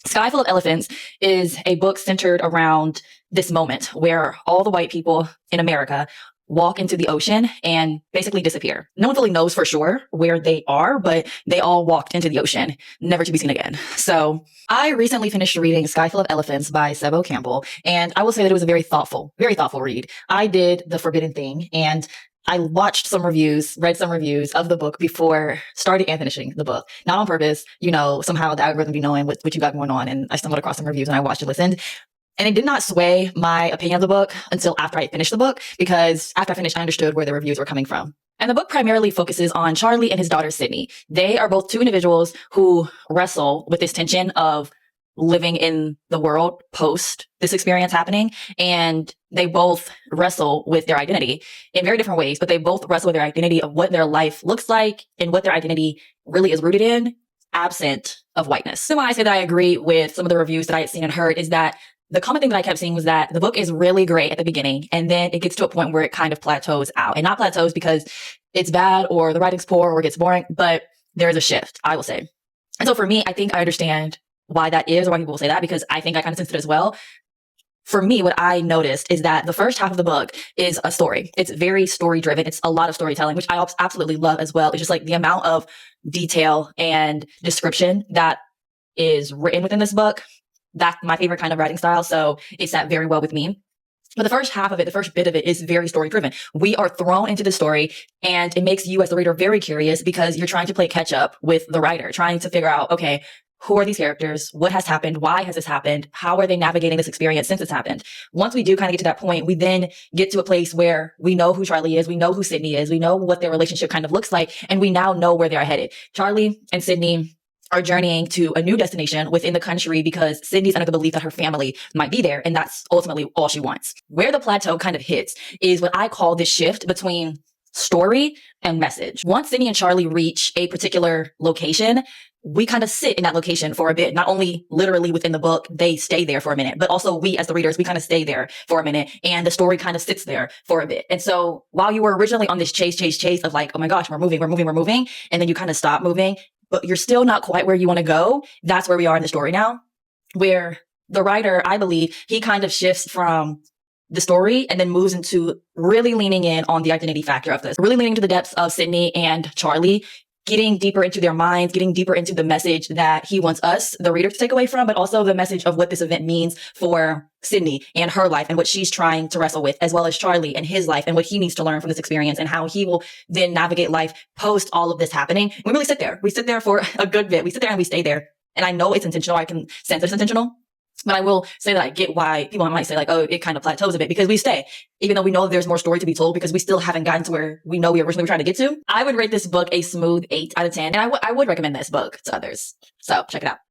Sky Full of Elephants is a book centered around this moment where all the white people in America walk into the ocean and basically disappear. No one really knows for sure where they are, but they all walked into the ocean, never to be seen again. So I recently finished reading Sky Full of Elephants by Sebo Campbell, and I will say that it was a very thoughtful read. I did The Forbidden Thing, and I watched some reviews, read some reviews of the book before starting and finishing the book. Not on purpose, somehow the algorithm be knowing what you got going on. And I stumbled across some reviews and I watched and listened. And it did not sway my opinion of the book until after I finished the book, because after I finished, I understood where the reviews were coming from. And the book primarily focuses on Charlie and his daughter, Sydney. They are both two individuals who wrestle with this tension of living in the world post this experience happening. And they both wrestle with their identity in very different ways, but they both wrestle with their identity of what their life looks like and what their identity really is rooted in, absent of whiteness. So when I say that I agree with some of the reviews that I had seen and heard, is that the common thing that I kept seeing was that the book is really great at the beginning, and then it gets to a point where it kind of plateaus out. And not plateaus because it's bad or the writing's poor or it gets boring, but there is a shift, I will say. And so for me, I think I understand why that is, or why people will say that, because I think I kind of sensed it as well. For me, what I noticed is that the first half of the book is a story. It's very story driven. It's a lot of storytelling, which I absolutely love as well. It's just like the amount of detail and description that is written within this book. That's my favorite kind of writing style. So it sat very well with me. But the first half of it, the first bit of it is very story driven. We are thrown into the story, and it makes you as the reader very curious because you're trying to play catch up with the writer, trying to figure out, okay, who are these characters? What has happened? Why has this happened? How are they navigating this experience since it's happened? Once we do kind of get to that point, we then get to a place where we know who Charlie is. We know who Sydney is. We know what their relationship kind of looks like. And we now know where they're headed. Charlie and Sydney are journeying to a new destination within the country because Sydney's under the belief that her family might be there. And that's ultimately all she wants. Where the plateau kind of hits is what I call this shift between story and message. Once Sydney and Charlie reach a particular location, we kind of sit in that location for a bit. Not only literally within the book, they stay there for a minute, but also we as the readers, we kind of stay there for a minute, and the story kind of sits there for a bit. And so while you were originally on this chase of like, oh my gosh, we're moving, and then you kind of stop moving, but you're still not quite where you want to go. That's where we are in the story now, where the writer, I believe, he kind of shifts from the story and then moves into really leaning in on the identity factor of this, really leaning into the depths of Sydney and Charlie, getting deeper into their minds, getting deeper into the message that he wants us, the reader, to take away from, but also the message of what this event means for Sydney and her life and what she's trying to wrestle with, as well as Charlie and his life and what he needs to learn from this experience and how he will then navigate life post all of this happening. We really sit there. We sit there for a good bit. We sit there and we stay there. And I know it's intentional. I can sense it's intentional. But I will say that I get why people might say like, oh, it kind of plateaus a bit, because we stay, even though we know there's more story to be told, because we still haven't gotten to where we know we originally were trying to get to. I would rate this book a smooth 8 out of 10. And I would recommend this book to others. So check it out.